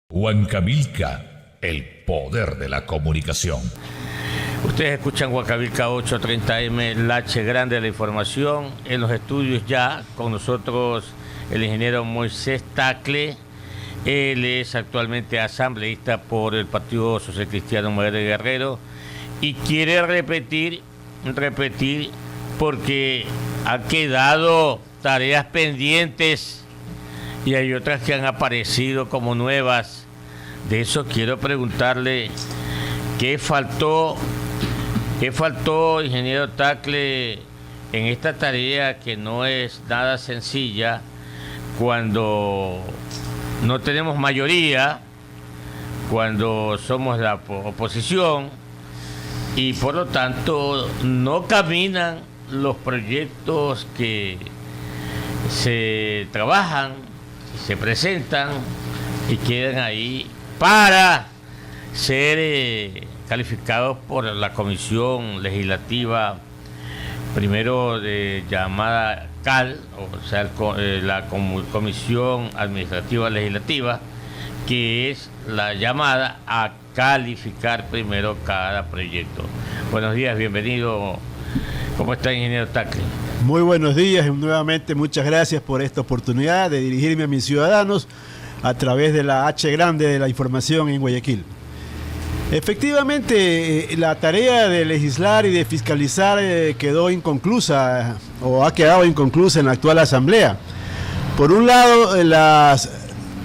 Huancavelica, el poder de la comunicación. Ustedes escuchan Huancavelica 830M, la H grande de la información. En los estudios ya con nosotros el ingeniero Moisés Tacle. Él es actualmente asambleísta por el Partido Social Cristiano Mujer de Guerrero y quiere repetir porque ha quedado tareas pendientes y hay otras que han aparecido como nuevas. De eso quiero preguntarle qué faltó, ingeniero Tacle, en esta tarea que no es nada sencilla cuando no tenemos mayoría, cuando somos la oposición y por lo tanto no caminan los proyectos que se trabajan, se presentan y quedan ahí para ser calificados por la comisión legislativa, primero llamada CAL, o sea, la Comisión Administrativa Legislativa, que es la llamada a calificar primero cada proyecto. Buenos días, bienvenido. ¿Cómo está, ingeniero Tacle? Muy buenos días y nuevamente muchas gracias por esta oportunidad de dirigirme a mis ciudadanos a través de la H grande de la información en Guayaquil. Efectivamente, la tarea de legislar y de fiscalizar quedó inconclusa o ha quedado inconclusa en la actual Asamblea. Por un lado,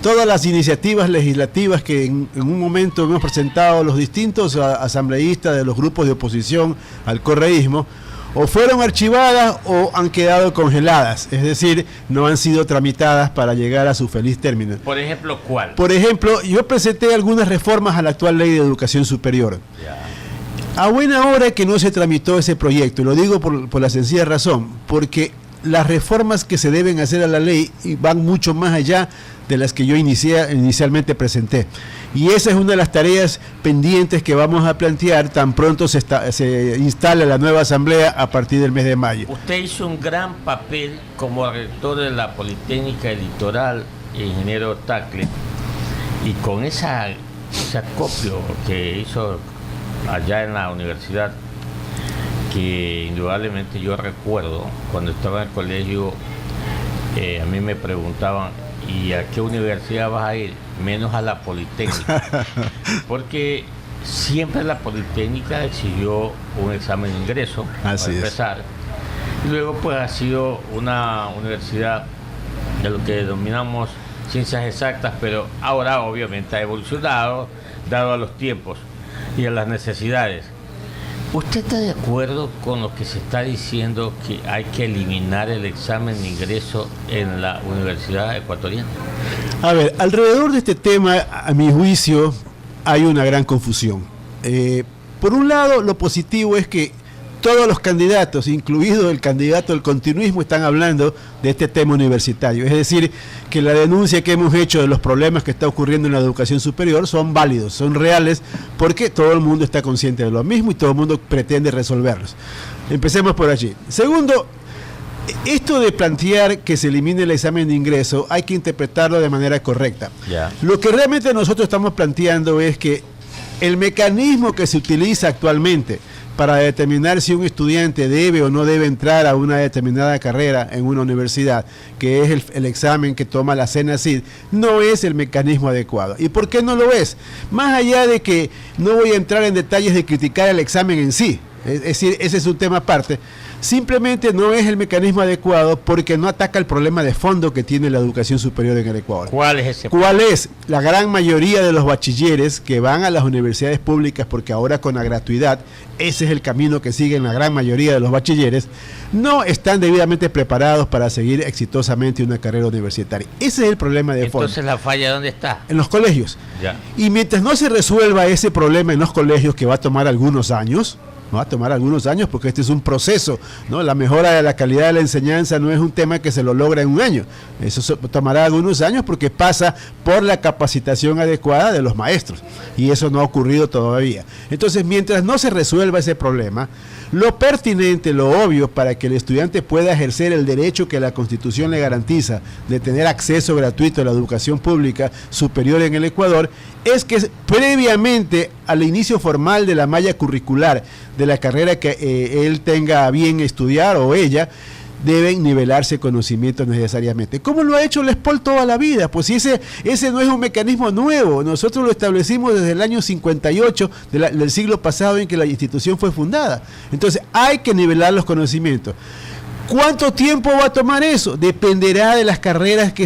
todas las iniciativas legislativas que en un momento hemos presentado los distintos asambleístas de los grupos de oposición al correísmo, o fueron archivadas o han quedado congeladas, es decir, no han sido tramitadas para llegar a su feliz término. Por ejemplo, ¿cuál? Por ejemplo, yo presenté algunas reformas a la actual Ley de Educación Superior. A buena hora que no se tramitó ese proyecto, y lo digo por la sencilla razón, porque las reformas que se deben hacer a la ley van mucho más allá de las que yo inicialmente presenté. Y esa es una de las tareas pendientes que vamos a plantear tan pronto se instala la nueva asamblea a partir del mes de mayo. Usted hizo un gran papel como rector de la Politécnica Litoral, ingeniero Tacle, y con ese acopio que hizo allá en la universidad, que indudablemente yo recuerdo cuando estaba en el colegio, a mí me preguntaban, ¿y a qué universidad vas a ir? Menos a la Politécnica. Porque siempre la Politécnica exigió un examen de ingreso para empezar. Y luego pues ha sido una universidad de lo que denominamos ciencias exactas, pero ahora obviamente ha evolucionado, dado a los tiempos y a las necesidades. ¿Usted está de acuerdo con lo que se está diciendo que hay que eliminar el examen de ingreso en la Universidad Ecuatoriana? A ver, alrededor de este tema, a mi juicio, hay una gran confusión. Por un lado, lo positivo es que todos los candidatos, incluido el candidato del continuismo, están hablando de este tema universitario. Es decir, que la denuncia que hemos hecho de los problemas que está ocurriendo en la educación superior son válidos, son reales, porque todo el mundo está consciente de lo mismo y todo el mundo pretende resolverlos. Empecemos por allí. Segundo, esto de plantear que se elimine el examen de ingreso hay que interpretarlo de manera correcta. Lo que realmente nosotros estamos planteando es que el mecanismo que se utiliza actualmente para determinar si un estudiante debe o no debe entrar a una determinada carrera en una universidad, que es el examen que toma la CENACID, no es el mecanismo adecuado. ¿Y por qué no lo es? Más allá de que no voy a entrar en detalles de criticar el examen en sí, es decir, ese es un tema aparte, simplemente no es el mecanismo adecuado porque no ataca el problema de fondo que tiene la educación superior en el Ecuador. ¿Cuál es ese? ¿Cuál es? La gran mayoría de los bachilleres que van a las universidades públicas, porque ahora con la gratuidad, ese es el camino que siguen la gran mayoría de los bachilleres, no están debidamente preparados para seguir exitosamente una carrera universitaria. Ese es el problema de fondo. Entonces, ¿la falla dónde está? En los colegios. Ya. Y mientras no se resuelva ese problema en los colegios, que va a tomar algunos años, va a tomar algunos años porque este es un proceso, ¿no? La mejora de la calidad de la enseñanza no es un tema que se lo logra en un año. Eso tomará algunos años porque pasa por la capacitación adecuada de los maestros. Y eso no ha ocurrido todavía. Entonces, mientras no se resuelva ese problema, lo pertinente, lo obvio, para que el estudiante pueda ejercer el derecho que la Constitución le garantiza de tener acceso gratuito a la educación pública superior en el Ecuador, es que previamente al inicio formal de la malla curricular de la carrera que él tenga a bien estudiar o ella, deben nivelarse conocimientos necesariamente. ¿Cómo lo ha hecho la ESPOL toda la vida? Pues si ese no es un mecanismo nuevo, nosotros lo establecimos desde el año 58 del siglo pasado en que la institución fue fundada. Entonces hay que nivelar los conocimientos. ¿Cuánto tiempo va a tomar eso? Dependerá de las carreras que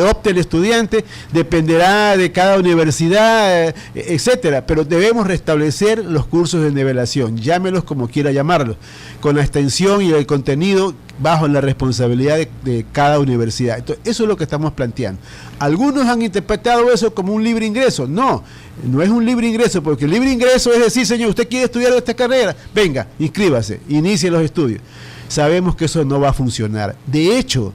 opte el estudiante, dependerá de cada universidad, etcétera. Pero debemos restablecer los cursos de nivelación, llámelos como quiera llamarlos, con la extensión y el contenido bajo la responsabilidad de cada universidad. Entonces, eso es lo que estamos planteando. Algunos han interpretado eso como un libre ingreso. No, no es un libre ingreso, porque el libre ingreso es decir, señor, usted quiere estudiar esta carrera, venga, inscríbase, inicie los estudios. Sabemos que eso no va a funcionar. De hecho,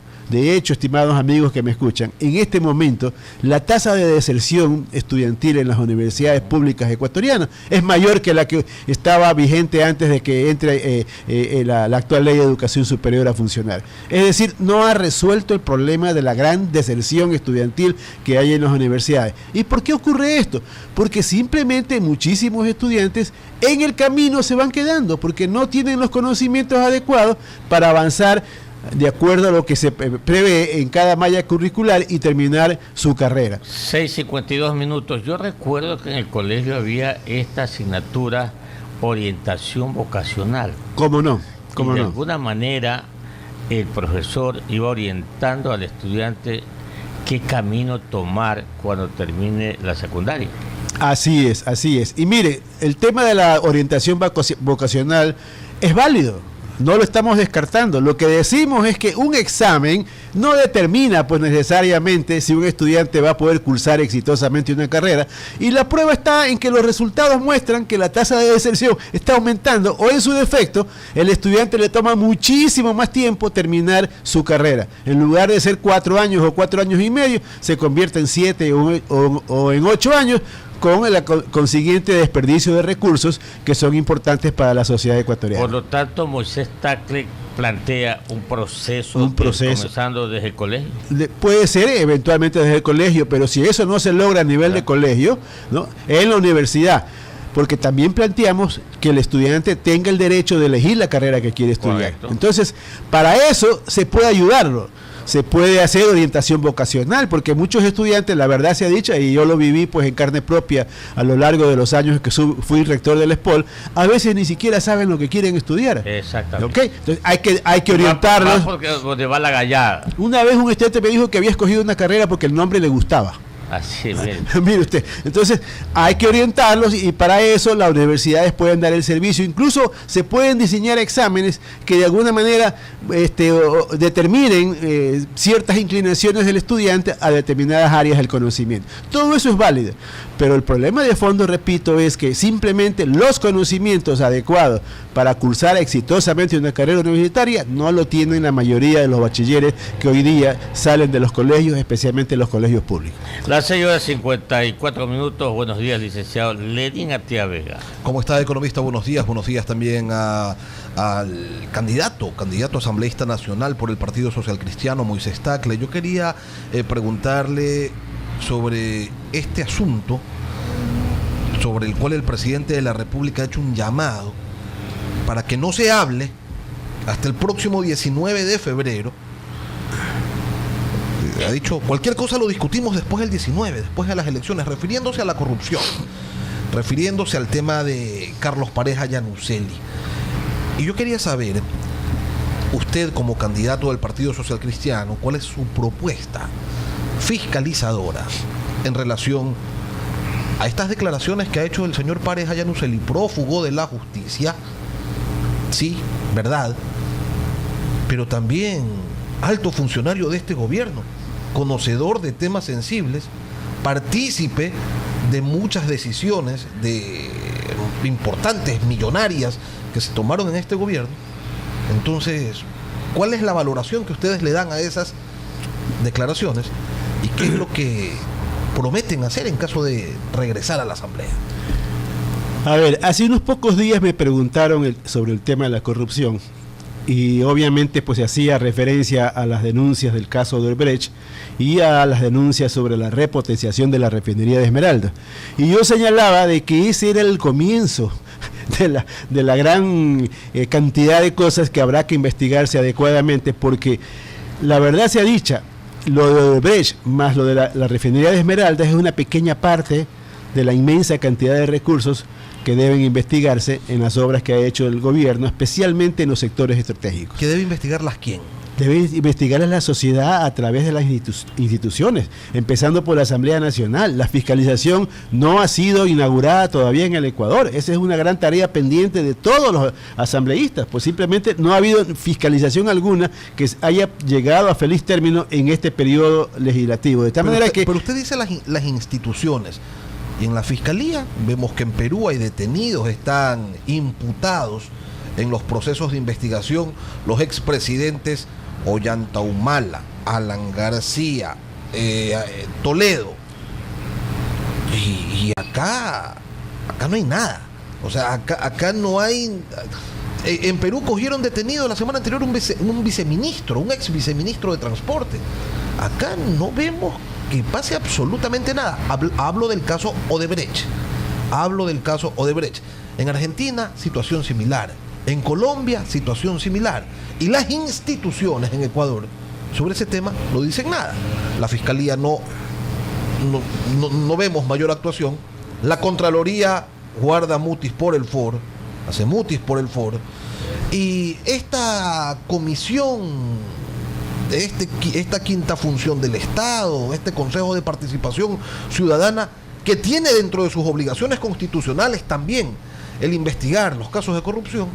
estimados amigos que me escuchan, en este momento la tasa de deserción estudiantil en las universidades públicas ecuatorianas es mayor que la que estaba vigente antes de que entre la actual ley de educación superior a funcionar. Es decir, no ha resuelto el problema de la gran deserción estudiantil que hay en las universidades. ¿Y por qué ocurre esto? Porque simplemente muchísimos estudiantes en el camino se van quedando porque no tienen los conocimientos adecuados para avanzar de acuerdo a lo que se prevé en cada malla curricular y terminar su carrera. 6:52 minutos. Yo recuerdo que en el colegio había esta asignatura orientación vocacional. ¿Cómo no? ¿Cómo y de no? alguna manera el profesor iba orientando al estudiante qué camino tomar cuando termine la secundaria. Así es, así es. Y mire, el tema de la orientación vocacional es válido. No lo estamos descartando. Lo que decimos es que un examen no determina pues necesariamente si un estudiante va a poder cursar exitosamente una carrera, y la prueba está en que los resultados muestran que la tasa de deserción está aumentando, o en su defecto el estudiante le toma muchísimo más tiempo terminar su carrera. En lugar de ser 4 años o 4 años y medio, se convierte en 7 o en 8 años, con el consiguiente desperdicio de recursos que son importantes para la sociedad ecuatoriana. Por lo tanto, Moisés Tagle plantea un proceso comenzando desde el colegio. Puede ser eventualmente desde el colegio, pero si eso no se logra a nivel de colegio, ¿no?, en la universidad, porque también planteamos que el estudiante tenga el derecho de elegir la carrera que quiere estudiar. Correcto. Entonces, para eso se puede ayudarlo. Se puede hacer orientación vocacional, porque muchos estudiantes, la verdad se ha dicho, y yo lo viví pues en carne propia a lo largo de los años que fui rector del ESPOL, a veces ni siquiera saben lo que quieren estudiar. Exactamente. ¿Okay? Entonces hay que orientarlos. Porque va la gallada. Una vez un estudiante me dijo que había escogido una carrera porque el nombre le gustaba. Así es. Mire usted, entonces hay que orientarlos, y para eso las universidades pueden dar el servicio. Incluso se pueden diseñar exámenes que de alguna manera determinen ciertas inclinaciones del estudiante a determinadas áreas del conocimiento. Todo eso es válido, pero el problema de fondo, repito, es que simplemente los conocimientos adecuados para cursar exitosamente una carrera universitaria no lo tienen la mayoría de los bachilleres que hoy día salen de los colegios, especialmente los colegios públicos. Las 6:54 minutos. Buenos días, licenciado Lenín Artigas Vega. ¿Cómo está, economista? Buenos días. Buenos días también al candidato asambleísta nacional por el Partido Social Cristiano, Moisés Tagle. Yo quería preguntarle sobre este asunto, sobre el cual el presidente de la República ha hecho un llamado para que no se hable hasta el próximo 19 de febrero. Ha dicho, cualquier cosa lo discutimos después del 19, después de las elecciones, refiriéndose a la corrupción, refiriéndose al tema de Carlos Pareja Yanuseli. Y yo quería saber, usted como candidato del Partido Social Cristiano, ¿cuál es su propuesta fiscalizadora en relación a estas declaraciones que ha hecho el señor Pareja Yanuseli, prófugo de la justicia? Sí, verdad, pero también alto funcionario de este gobierno, conocedor de temas sensibles, partícipe de muchas decisiones de importantes, millonarias, que se tomaron en este gobierno. Entonces, ¿cuál es la valoración que ustedes le dan a esas declaraciones? ¿Y qué es lo que prometen hacer en caso de regresar a la Asamblea? A ver, hace unos pocos días me preguntaron sobre el tema de la corrupción y obviamente pues se hacía referencia a las denuncias del caso de Odebrecht y a las denuncias sobre la repotenciación de la refinería de Esmeralda. Y yo señalaba de que ese era el comienzo de la gran cantidad de cosas que habrá que investigarse adecuadamente, porque la verdad sea dicha, lo de Odebrecht más lo de la refinería de Esmeralda es una pequeña parte de la inmensa cantidad de recursos que deben investigarse en las obras que ha hecho el gobierno, especialmente en los sectores estratégicos. ¿Que debe investigarlas quién? Debe investigar a la sociedad a través de las instituciones, empezando por la Asamblea Nacional. La fiscalización no ha sido inaugurada todavía en el Ecuador. Esa es una gran tarea pendiente de todos los asambleístas, pues simplemente no ha habido fiscalización alguna que haya llegado a feliz término en este periodo legislativo. De tal manera que... Pero usted dice las instituciones. Y en la Fiscalía vemos que en Perú hay detenidos, están imputados en los procesos de investigación los expresidentes Ollanta Humala, Alan García, Toledo. Y acá no hay nada. O sea, acá no hay... En Perú cogieron detenido la semana anterior un viceministro, un ex viceministro de Transporte. Acá no vemos que pase absolutamente nada. Hablo del caso Odebrecht. En Argentina, situación similar. En Colombia, situación similar. Y las instituciones en Ecuador sobre ese tema no dicen nada. La Fiscalía no vemos mayor actuación. La Contraloría guarda mutis por el foro, hace mutis por el foro. Y esta comisión, esta quinta función del Estado, este Consejo de Participación Ciudadana, que tiene dentro de sus obligaciones constitucionales también el investigar los casos de corrupción,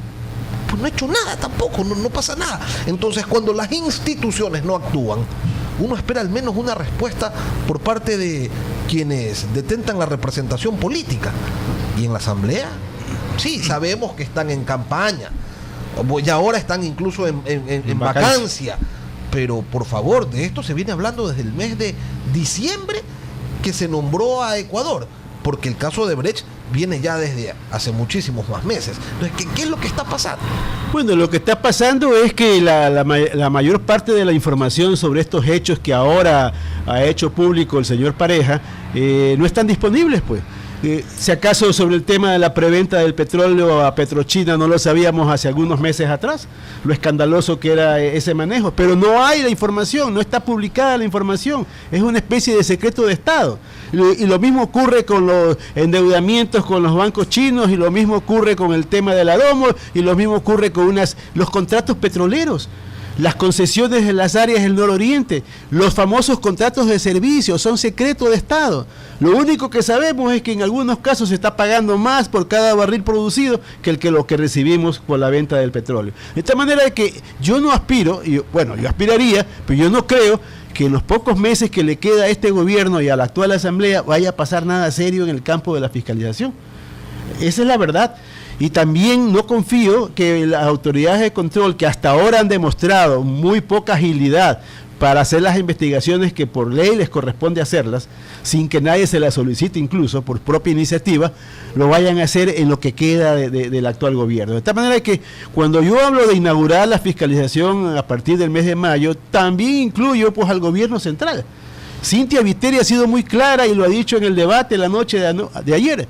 pues no ha hecho nada tampoco, no pasa nada. Entonces, cuando las instituciones no actúan, uno espera al menos una respuesta por parte de quienes detentan la representación política. Y en la Asamblea, sí, sabemos que están en campaña, y ahora están incluso en vacancia. Pero por favor, de esto se viene hablando desde el mes de diciembre que se nombró a Ecuador, porque el caso de Brecht viene ya desde hace muchísimos más meses. Entonces, ¿qué es lo que está pasando? Bueno, lo que está pasando es que la mayor parte de la información sobre estos hechos que ahora ha hecho público el señor Pareja no están disponibles, pues. Si acaso sobre el tema de la preventa del petróleo a Petrochina no lo sabíamos hace algunos meses atrás, lo escandaloso que era ese manejo, pero no hay la información, no está publicada la información, es una especie de secreto de Estado. Y lo mismo ocurre con los endeudamientos con los bancos chinos, y lo mismo ocurre con el tema de la Domo, y lo mismo ocurre con los contratos petroleros. Las concesiones en las áreas del nororiente, los famosos contratos de servicio, son secreto de Estado. Lo único que sabemos es que en algunos casos se está pagando más por cada barril producido que lo que recibimos por la venta del petróleo. De tal manera que yo no aspiro, yo aspiraría, pero yo no creo que en los pocos meses que le queda a este gobierno y a la actual asamblea vaya a pasar nada serio en el campo de la fiscalización. Esa es la verdad. Y también no confío que las autoridades de control, que hasta ahora han demostrado muy poca agilidad para hacer las investigaciones que por ley les corresponde hacerlas, sin que nadie se las solicite, incluso por propia iniciativa, lo vayan a hacer en lo que queda del actual gobierno. De tal manera que cuando yo hablo de inaugurar la fiscalización a partir del mes de mayo, también incluyo pues al gobierno central. Cintia Viteri ha sido muy clara y lo ha dicho en el debate la noche de ayer.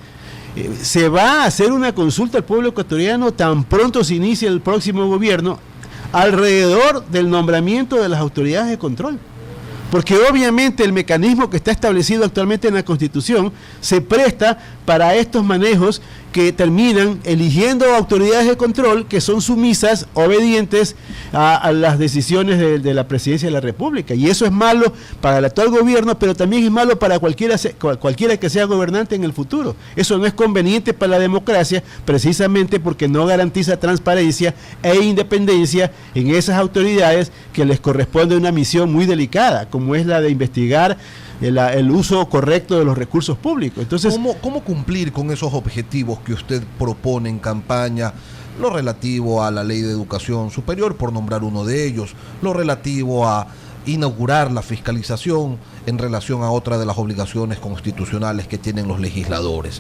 Se va a hacer una consulta al pueblo ecuatoriano tan pronto se inicie el próximo gobierno alrededor del nombramiento de las autoridades de control. Porque obviamente el mecanismo que está establecido actualmente en la Constitución se presta para estos manejos que terminan eligiendo autoridades de control que son sumisas, obedientes a las decisiones de la Presidencia de la República. Y eso es malo para el actual gobierno, pero también es malo para cualquiera que sea gobernante en el futuro. Eso no es conveniente para la democracia, precisamente porque no garantiza transparencia e independencia en esas autoridades que les corresponde una misión muy delicada, como es la de investigar el uso correcto de los recursos públicos. Entonces, ¿Cómo cumplir con esos objetivos que usted propone en campaña? Lo relativo a la ley de educación superior, por nombrar uno de ellos, lo relativo a inaugurar la fiscalización en relación a otra de las obligaciones constitucionales que tienen los legisladores.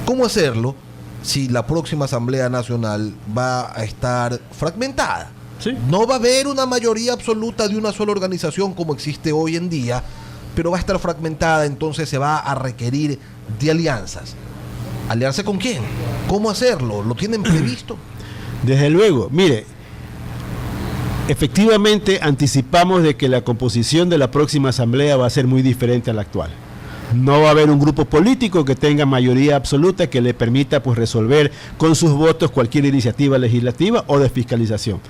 ¿Cómo hacerlo si la próxima Asamblea Nacional va a estar fragmentada? ¿sí? No va a haber una mayoría absoluta de una sola organización como existe hoy en día, pero va a estar fragmentada, entonces se va a requerir de alianzas. ¿Aliarse con quién? ¿Cómo hacerlo? ¿Lo tienen previsto? Desde luego, mire, efectivamente anticipamos de que la composición de la próxima asamblea va a ser muy diferente a la actual. No va a haber un grupo político que tenga mayoría absoluta que le permita pues resolver con sus votos cualquier iniciativa legislativa o de fiscalización.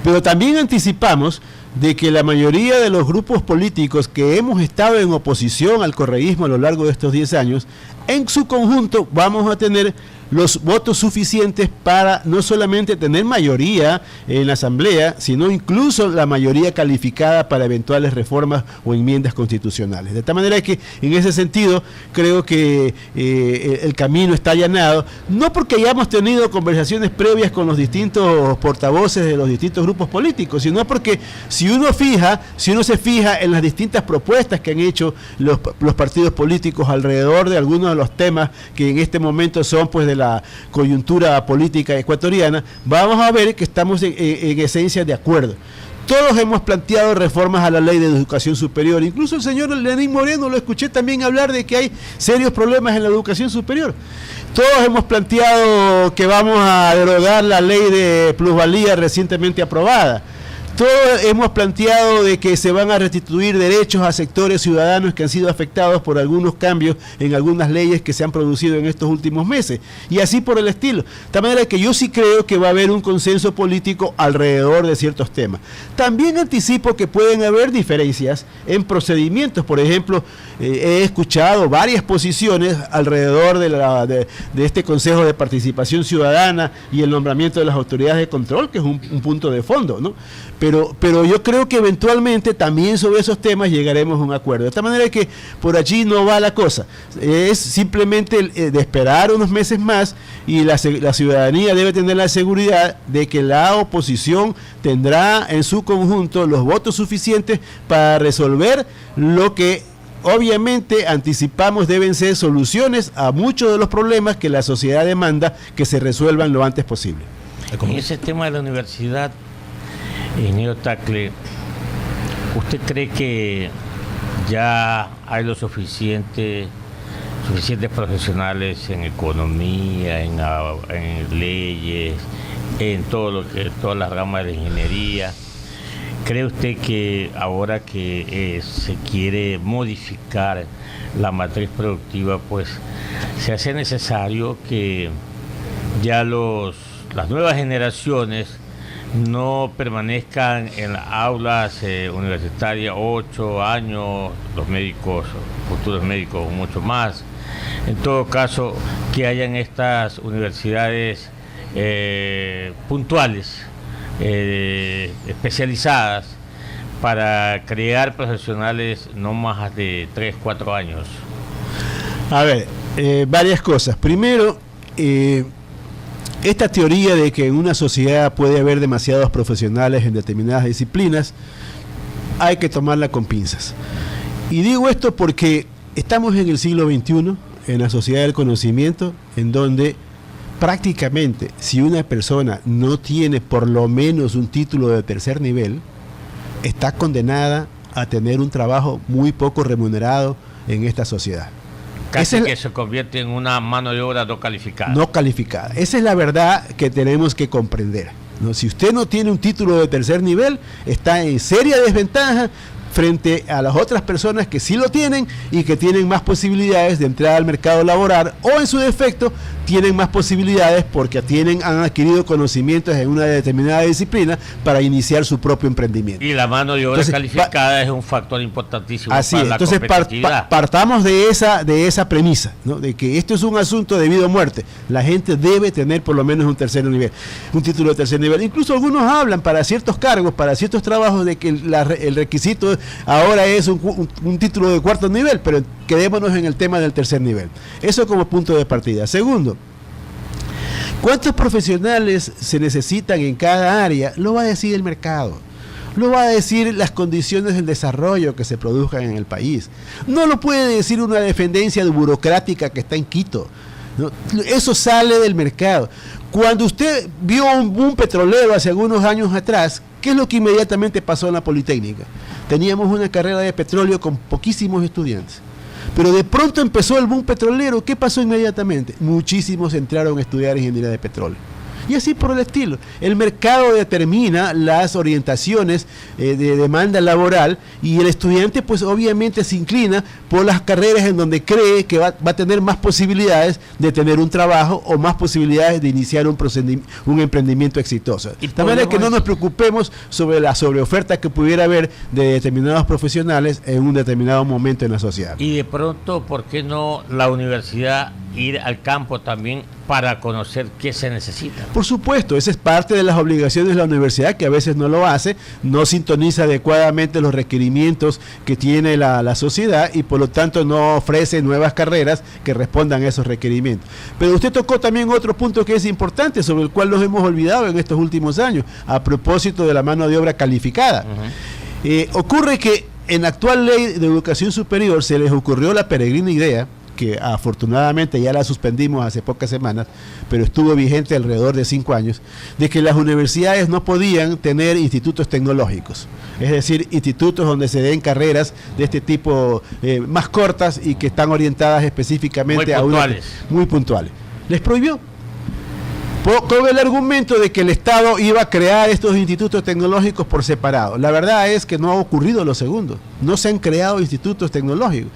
Pero también anticipamos de que la mayoría de los grupos políticos que hemos estado en oposición al correísmo a lo largo de estos 10 años, en su conjunto vamos a tener los votos suficientes para no solamente tener mayoría en la asamblea, sino incluso la mayoría calificada para eventuales reformas o enmiendas constitucionales. De tal manera que en ese sentido creo que el camino está allanado, no porque hayamos tenido conversaciones previas con los distintos portavoces de los distintos grupos políticos, sino porque si uno se fija en las distintas propuestas que han hecho los partidos políticos alrededor de algunos de los temas que en este momento son pues de la coyuntura política ecuatoriana, vamos a ver que estamos en esencia de acuerdo. Todos hemos planteado reformas a la ley de educación superior, incluso el señor Lenín Moreno lo escuché también hablar de que hay serios problemas en la educación superior. Todos hemos planteado que vamos a derogar la ley de plusvalía recientemente aprobada. Todos hemos planteado de que se van a restituir derechos a sectores ciudadanos que han sido afectados por algunos cambios en algunas leyes que se han producido en estos últimos meses, y así por el estilo. De tal manera que yo sí creo que va a haber un consenso político alrededor de ciertos temas. También anticipo que pueden haber diferencias en procedimientos. Por ejemplo, he escuchado varias posiciones alrededor de este Consejo de Participación Ciudadana y el nombramiento de las autoridades de control, que es un punto de fondo, ¿no? Pero yo creo que eventualmente también sobre esos temas llegaremos a un acuerdo. De esta manera que por allí no va la cosa. Es simplemente de esperar unos meses más, y la ciudadanía debe tener la seguridad de que la oposición tendrá en su conjunto los votos suficientes para resolver lo que obviamente anticipamos deben ser soluciones a muchos de los problemas que la sociedad demanda que se resuelvan lo antes posible. En ese tema de la universidad, ingeniero Tagle, ¿usted cree que ya hay los suficientes profesionales en economía, en leyes, en todas las ramas de la ingeniería? ¿Cree usted que ahora que se quiere modificar la matriz productiva, pues se hace necesario que ya las nuevas generaciones no permanezcan en las aulas universitarias 8 años, los médicos, futuros médicos mucho más? En todo caso, que hayan estas universidades puntuales, especializadas, para crear profesionales no más de 3, 4 años. A ver, varias cosas. Primero, esta teoría de que en una sociedad puede haber demasiados profesionales en determinadas disciplinas, hay que tomarla con pinzas. Y digo esto porque estamos en el siglo XXI, en la sociedad del conocimiento, en donde prácticamente si una persona no tiene por lo menos un título de tercer nivel, está condenada a tener un trabajo muy poco remunerado en esta sociedad. Casi que se convierte en una mano de obra no calificada. No calificada. Esa es la verdad que tenemos que comprender, ¿no? Si usted no tiene un título de tercer nivel, está en seria desventaja frente a las otras personas que sí lo tienen y que tienen más posibilidades de entrar al mercado laboral, o en su defecto tienen más posibilidades porque han adquirido conocimientos en una determinada disciplina para iniciar su propio emprendimiento. Y la mano de obra calificada es un factor importantísimo así para es. la Entonces competitividad. Partamos de esa premisa, ¿no? De que esto es un asunto de vida o muerte. La gente debe tener por lo menos un tercer nivel, un título de tercer nivel. Incluso algunos hablan para ciertos cargos, para ciertos trabajos, de que el requisito ahora es un título de cuarto nivel, pero quedémonos en el tema del tercer nivel. Eso como punto de partida. Segundo, ¿cuántos profesionales se necesitan en cada área? Lo va a decir el mercado. Lo va a decir las condiciones del desarrollo que se produzcan en el país. No lo puede decir una dependencia burocrática que está en Quito. ¿No? Eso sale del mercado. Cuando usted vio un boom petrolero hace algunos años atrás, ¿qué es lo que inmediatamente pasó en la Politécnica? Teníamos una carrera de petróleo con poquísimos estudiantes. Pero de pronto empezó el boom petrolero. ¿Qué pasó inmediatamente? Muchísimos entraron a estudiar ingeniería de petróleo. Y así por el estilo. El mercado determina las orientaciones de demanda laboral y el estudiante pues obviamente se inclina por las carreras en donde cree que va a tener más posibilidades de tener un trabajo o más posibilidades de iniciar un emprendimiento exitoso. De manera que no nos preocupemos sobre la sobreoferta que pudiera haber de determinados profesionales en un determinado momento en la sociedad. Y de pronto, ¿por qué no la universidad ir al campo también para conocer qué se necesita? Por supuesto, esa es parte de las obligaciones de la universidad, que a veces no lo hace, no sintoniza adecuadamente los requerimientos que tiene la sociedad y por lo tanto no ofrece nuevas carreras que respondan a esos requerimientos. Pero usted tocó también otro punto que es importante, sobre el cual nos hemos olvidado en estos últimos años, a propósito de la mano de obra calificada. Ocurre que en la actual ley de educación superior se les ocurrió la peregrina idea, que afortunadamente ya la suspendimos hace pocas semanas, pero estuvo vigente alrededor de 5 años, de que las universidades no podían tener institutos tecnológicos, es decir, institutos donde se den carreras de este tipo más cortas y que están orientadas específicamente muy puntuales. Les prohibió, con el argumento de que el Estado iba a crear estos institutos tecnológicos por separado. La verdad es que no ha ocurrido lo segundo, no se han creado institutos tecnológicos.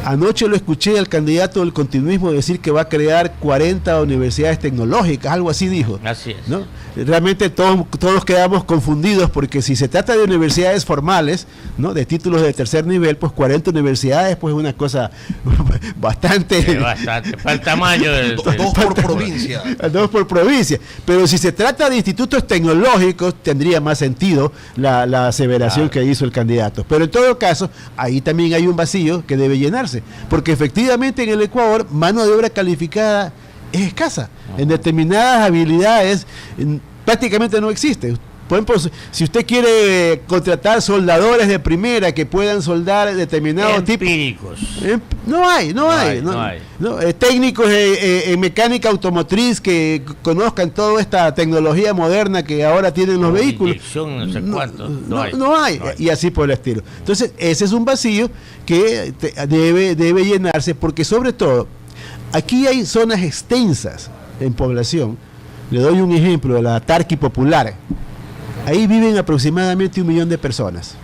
Anoche lo escuché al candidato del continuismo decir que va a crear 40 universidades tecnológicas, algo así dijo. Así es. ¿No? Realmente todos quedamos confundidos porque si se trata de universidades formales, ¿no? De títulos de tercer nivel, pues 40 universidades pues es una cosa bastante... Bastante, para el tamaño del... Dos por provincia. Dos por provincia. Pero si se trata de institutos tecnológicos, tendría más sentido la aseveración que hizo el candidato. Pero en todo caso, ahí también hay un vacío que debe llenarse. Porque efectivamente en el Ecuador mano de obra calificada es escasa. En determinadas habilidades prácticamente no existe. Por ejemplo, si usted quiere contratar soldadores de primera que puedan soldar determinados tipos... No hay. Técnicos en mecánica automotriz que conozcan toda esta tecnología moderna que ahora tienen los vehículos. No hay. Y así por el estilo. Entonces, ese es un vacío que debe llenarse, porque sobre todo, aquí hay zonas extensas en población. Le doy un ejemplo de la Tarqui Popular. Ahí viven aproximadamente 1 millón de personas.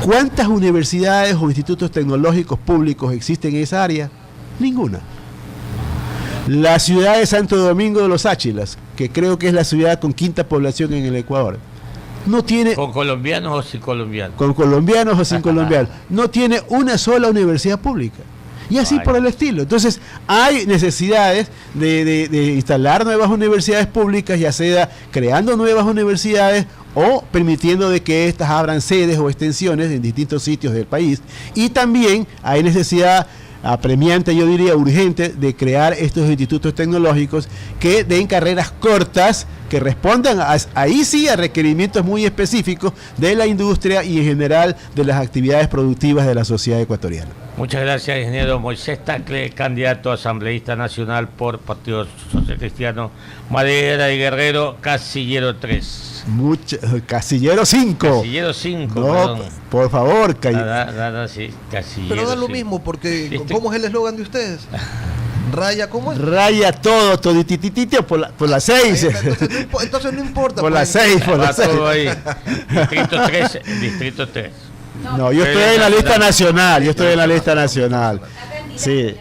¿Cuántas universidades o institutos tecnológicos públicos existen en esa área? Ninguna. La ciudad de Santo Domingo de los Áchilas, que creo que es la ciudad con 5ª población en el Ecuador, no tiene... ¿Con colombianos o sin colombianos? Con colombianos o sin colombianos. No tiene una sola universidad pública. Y así por el estilo. Entonces, hay necesidades de instalar nuevas universidades públicas, ya sea creando nuevas universidades o permitiendo de que éstas abran sedes o extensiones en distintos sitios del país. Y también hay necesidad apremiante, yo diría urgente, de crear estos institutos tecnológicos que den carreras cortas, que respondan ahí sí a requerimientos muy específicos de la industria y en general de las actividades productivas de la sociedad ecuatoriana. Muchas gracias, ingeniero Moisés Tagle, candidato a asambleísta nacional por Partido Social Cristiano, Madera y Guerrero, Casillero 3. Casillero 5. Casillero 5, no, perdón. Por favor, sí, Casillero. Pero da lo 5. mismo, porque ¿cómo es el eslogan de ustedes? Raya, ¿cómo es? Raya todo, toditititito por la 6. Entonces no importa. Por la 6, por la 6. Todo ahí. Distrito 3. No, yo estoy en la lista nacional. Sí.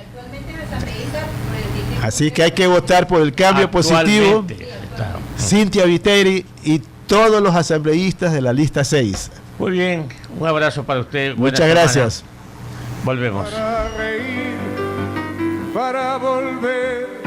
Así que hay que votar por el cambio positivo. Cintia Viteri y todos los asambleístas de la lista 6. Muy bien, un abrazo para usted. Muchas gracias. Volvemos. Para reír, para volver